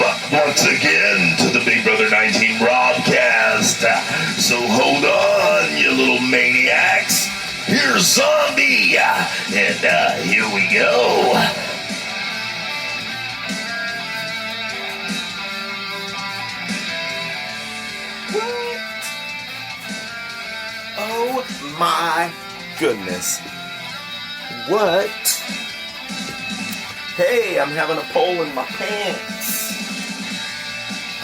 once again to the Big Brother 19 Robcast. So hold on, you little maniacs. Here's Zombie, and here we go. What? Oh my goodness. What? Hey, I'm having a pole in my pants.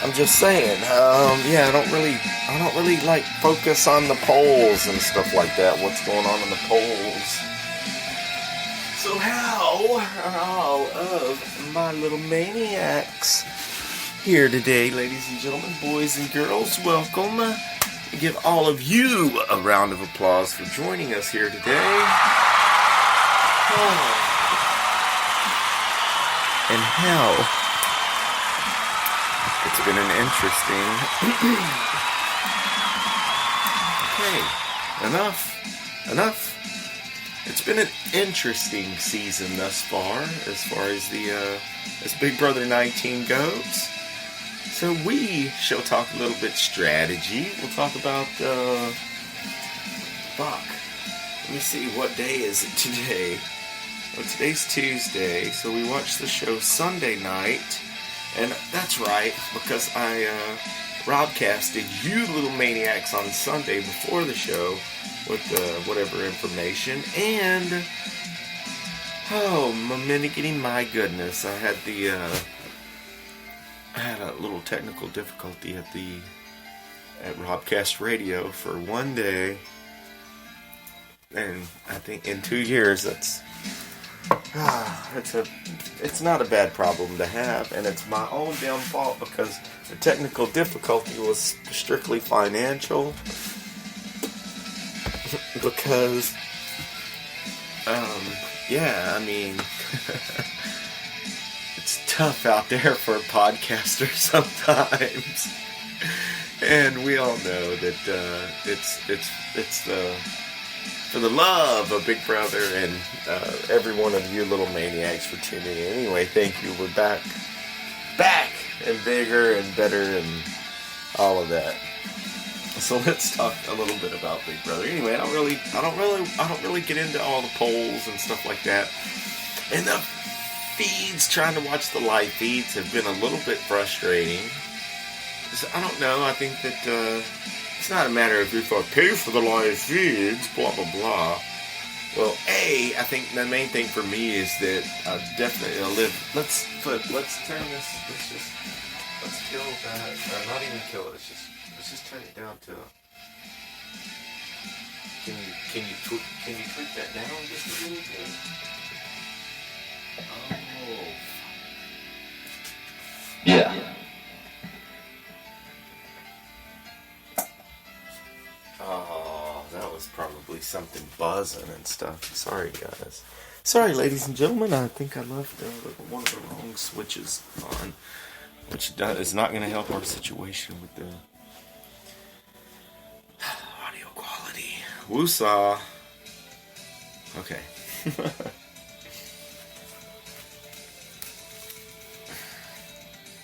I'm just saying, yeah, I don't really like focus on the polls and stuff like that. What's going on in the polls? So how are all of my little maniacs here today, ladies and gentlemen, boys and girls? Welcome. I give all of you a round of applause for joining us here today. Oh. And how it's been an interesting okay, enough. It's been an interesting season thus far as the as Big Brother 19 goes. So we shall talk a little bit strategy. We'll talk about let me see, what day is it today? Well, today's Tuesday, so we watched the show Sunday night, and that's right, because I Robcasted you little maniacs on Sunday before the show with whatever information, and oh, my goodness, I had a little technical difficulty at Robcast Radio for one day, and I think in 2 years it's not a bad problem to have, and it's my own damn fault because the technical difficulty was strictly financial. Because, yeah, I mean, it's tough out there for a podcaster sometimes, and we all know that it's for the love of Big Brother and every one of you little maniacs for tuning in. Anyway, thank you. We're back and bigger and better and all of that. So let's talk a little bit about Big Brother. Anyway, I don't really get into all the polls and stuff like that. And the feeds, trying to watch the live feeds, have been a little bit frustrating. So I don't know. I think that it's not a matter of if I pay for the live feeds, blah, blah, blah. Well, I think the main thing for me is that I definitely let's turn this, let's kill that, or not even kill it, let's just turn it down to, can you tweak that down just a little bit? Oh. Yeah. Oh, that was probably something buzzing and stuff. Sorry, guys. Sorry, ladies and gentlemen. I think I left one of the wrong switches on, which is not going to help our situation with the audio quality. Woosah. Okay.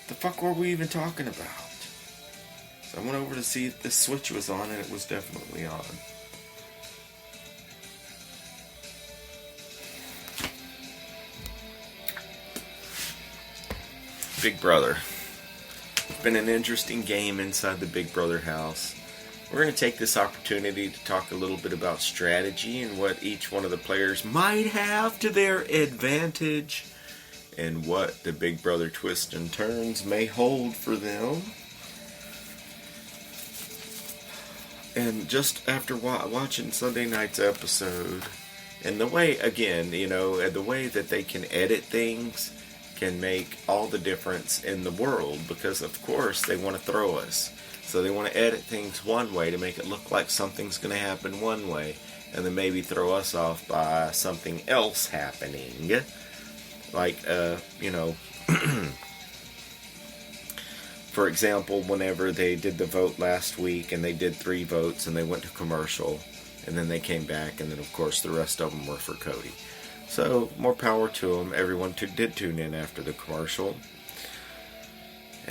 The fuck were we even talking about? So I went over to see if the switch was on, and it was definitely on. Big Brother. It's been an interesting game inside the Big Brother house. We're going to take this opportunity to talk a little bit about strategy and what each one of the players might have to their advantage, and what the Big Brother twists and turns may hold for them. And just after watching Sunday night's episode, and the way, again, the way that they can edit things can make all the difference in the world, because of course they want to throw us. So they want to edit things one way to make it look like something's going to happen one way, and then maybe throw us off by something else happening. Like, for example, whenever they did the vote last week, and they did 3 votes, and they went to commercial, and then they came back, and then of course the rest of them were for Cody. So, more power to them. Everyone did tune in after the commercial.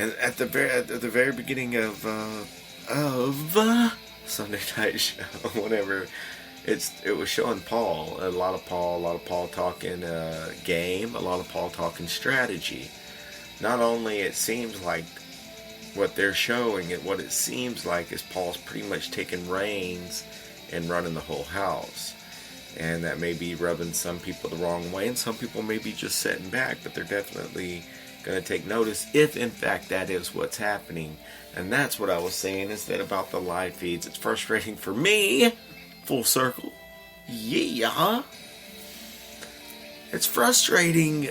And at the very beginning of Sunday Night Show, whenever it was showing Paul, a lot of Paul talking game, a lot of Paul talking strategy. Not only it seems like what they're showing, what it seems like is Paul's pretty much taking reins and running the whole house. And that may be rubbing some people the wrong way, and some people may be just sitting back, but they're definitely going to take notice if in fact that is what's happening. And that's what I was saying, is that about the live feeds. It's frustrating for me, full circle. Yeah. It's frustrating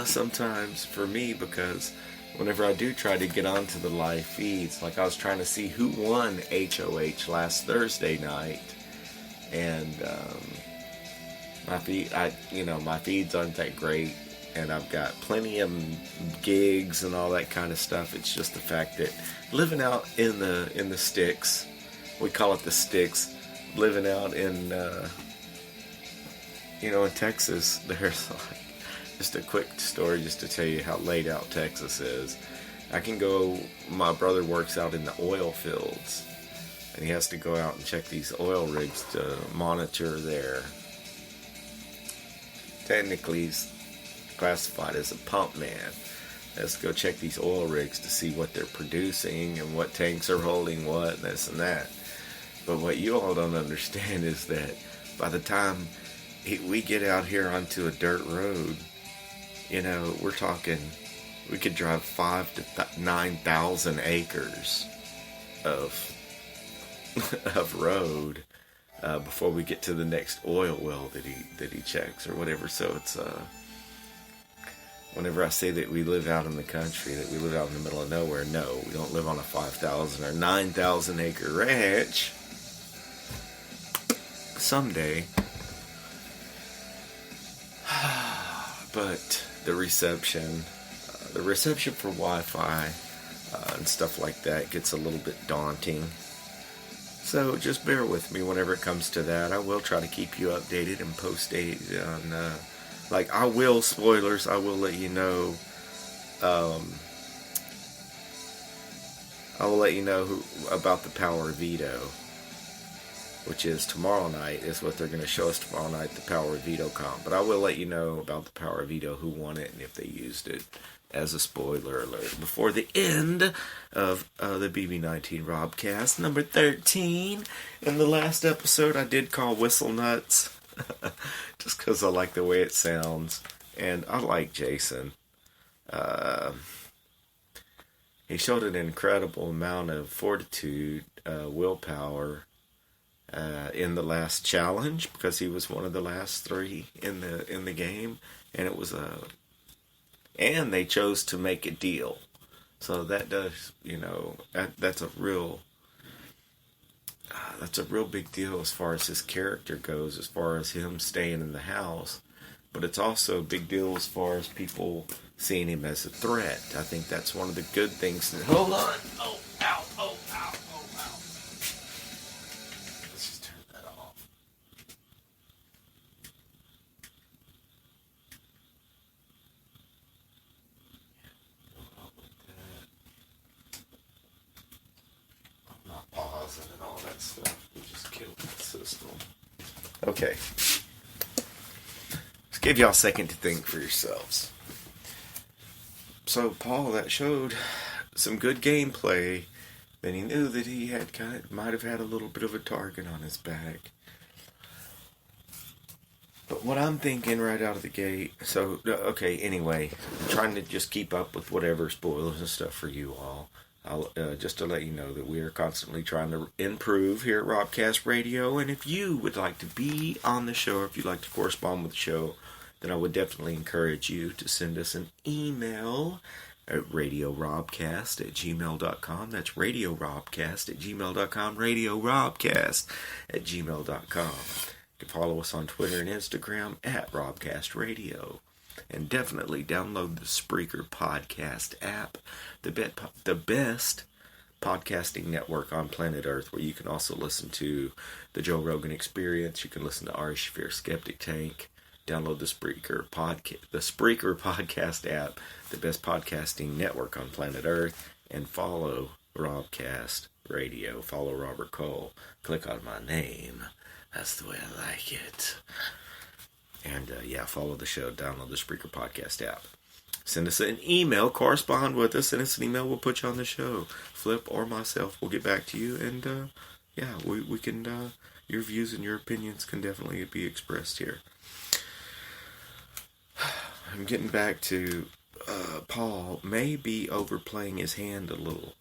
sometimes for me, because whenever I do try to get onto the live feeds, like I was trying to see who won HOH last Thursday night, and my feeds aren't that great, and I've got plenty of gigs and all that kind of stuff. It's just the fact that living out in the sticks, we call it the sticks, living out in in Texas, there's like, just a quick story just to tell you how laid out Texas is. My brother works out in the oil fields, and he has to go out and check these oil rigs to monitor their, technically he's classified as a pump man. Has to go check these oil rigs to see what they're producing and what tanks are holding what, and this and that. But what you all don't understand is that by the time we get out here onto a dirt road, we're talking, we could drive 5,000 to 9,000 acres of road before we get to the next oil well that he checks or whatever. So it's whenever I say that we live out in the country, that we live out in the middle of nowhere, no, we don't live on a 5,000 or 9,000 acre ranch. Someday. But the reception for Wi-Fi and stuff like that gets a little bit daunting. So just bear with me whenever it comes to that. I will try to keep you updated and post on, I will, spoilers, I will let you know, about the Power Veto, which is tomorrow night, is what they're going to show us tomorrow night, the Power Veto comp. But I will let you know about the Power Veto, who won it, and if they used it, as a spoiler alert, before the end of the BB19 Robcast, number 13. In the last episode, I did call Whistle Nuts, just because I like the way it sounds, and I like Jason. He showed an incredible amount of fortitude, willpower, in the last challenge, because he was one of the last three in the game, and it was and they chose to make a deal. So that does, that's a real big deal as far as his character goes, as far as him staying in the house. But it's also a big deal as far as people seeing him as a threat. I think that's one of the good things. Hold on. Oh, ow, oh, ow, oh, ow. Let's just turn that off. I'm not pausing and all that stuff. We just killed that system. Okay. Let's give y'all a second to think for yourselves. So Paul, that showed some good gameplay. Then he knew that he might have had a little bit of a target on his back. But what I'm thinking right out of the gate, anyway, I'm trying to just keep up with whatever spoilers and stuff for you all. I'll just to let you know that we are constantly trying to improve here at Robcast Radio, and if you would like to be on the show, or if you'd like to correspond with the show, then I would definitely encourage you to send us an email at radiorobcast@gmail.com. That's radiorobcast@gmail.com. radiorobcast@gmail.com. You can follow us on Twitter and Instagram at Robcast Radio. And definitely download the Spreaker podcast app, the best podcasting network on planet Earth, where you can also listen to the Joe Rogan Experience. You can listen to Ari Shaffir Skeptic Tank. Download the Spreaker podcast app, the best podcasting network on planet Earth, and follow Robcast Radio. Follow Robert Cole. Click on my name. That's the way I like it. And follow the show. Download the Spreaker podcast app. Send us an email. Correspond with us. Send us an email. We'll put you on the show. Flip or myself will get back to you. And we can. Your views and your opinions can definitely be expressed here. I'm getting back to Paul may be overplaying his hand a little.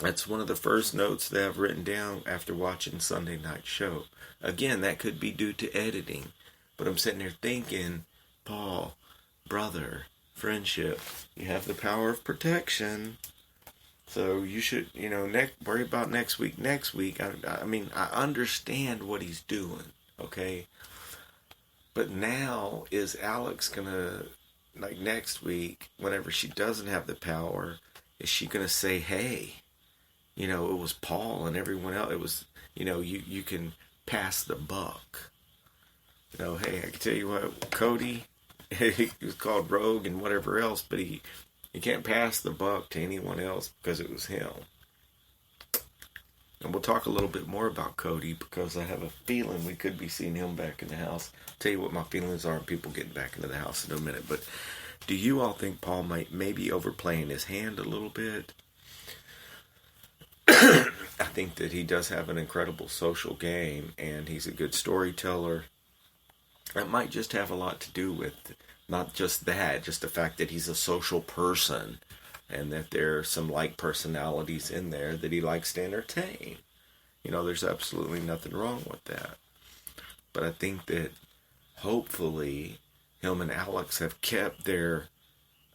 That's one of the first notes that I've written down after watching Sunday Night Show. Again, that could be due to editing. But I'm sitting there thinking, Paul, brother, friendship, you have the power of protection. So you should, worry about next week. I understand what he's doing, okay? But now, is Alex going to, next week, whenever she doesn't have the power, is she going to say, hey, it was Paul and everyone else, it was, you can pass the buck. Hey, I can tell you what, Cody, he was called Rogue and whatever else, but he can't pass the buck to anyone else because it was him. And we'll talk a little bit more about Cody because I have a feeling we could be seeing him back in the house. I'll tell you what my feelings are on people getting back into the house in a minute. But do you all think Paul might maybe overplaying his hand a little bit? I think that he does have an incredible social game and he's a good storyteller. That might just have a lot to do with not just that, just the fact that he's a social person and that there are some personalities in there that he likes to entertain. There's absolutely nothing wrong with that. But I think that hopefully him and Alex have kept their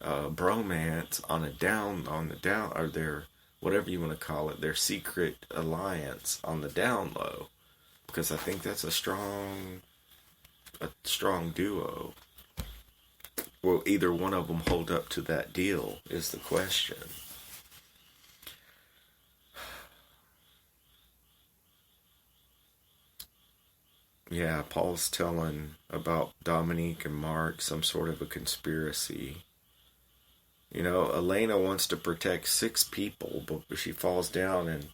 bromance on the down, or their, whatever you want to call it, their secret alliance on the down low. Because I think that's a strong duo. Will either one of them hold up to that deal is the question. Yeah, Paul's telling about Dominique and Mark, some sort of a conspiracy. Elena wants to protect 6 people, but she falls down and,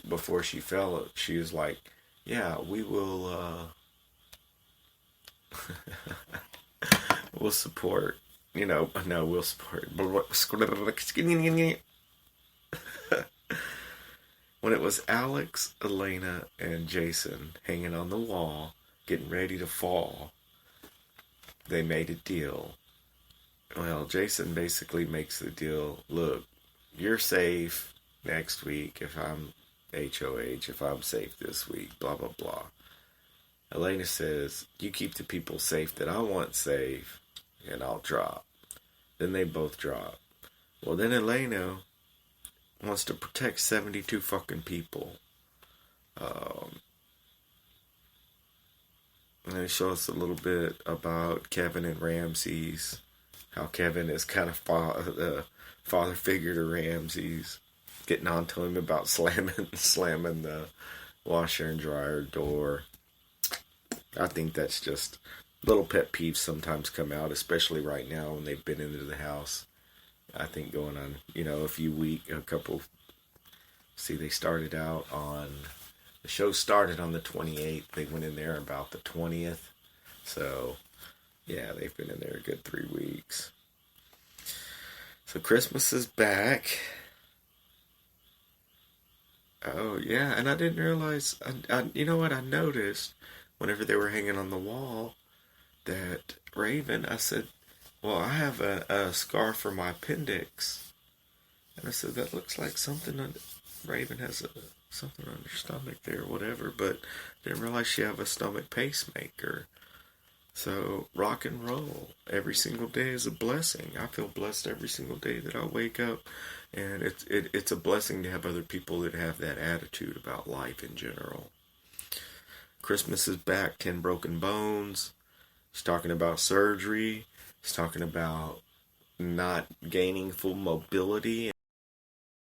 before she fell, she was like, yeah, we will, we'll support, we'll support. When it was Alex, Elena, and Jason hanging on the wall, getting ready to fall, they made a deal. Well, Jason basically makes the deal, look, you're safe next week if I'm HOH, if I'm safe this week, blah, blah, blah. Elena says, you keep the people safe that I want safe, and I'll drop. Then they both drop. Well, then Elena wants to protect 72 fucking people. And they show us a little bit about Kevin and Ramses. How Kevin is kind of father figure to Ramses. Getting on to him about slamming the washer and dryer door. I think that's just little pet peeves sometimes come out, especially right now when they've been into the house. I think going on, they started out on, the show started on the 28th. They went in there about the 20th. So, yeah, they've been in there a good 3 weeks. So Christmas is back. Oh, yeah, and I didn't realize, you know what I noticed whenever they were hanging on the wall, that Raven, I said, well, I have a scar for my appendix. And I said, that looks like something Raven has something on her stomach there, whatever. But didn't realize she have a stomach pacemaker. So, rock and roll. Every single day is a blessing. I feel blessed every single day that I wake up. And it's a blessing to have other people that have that attitude about life in general. Christmas is back, 10 broken bones. He's talking about surgery. He's talking about not gaining full mobility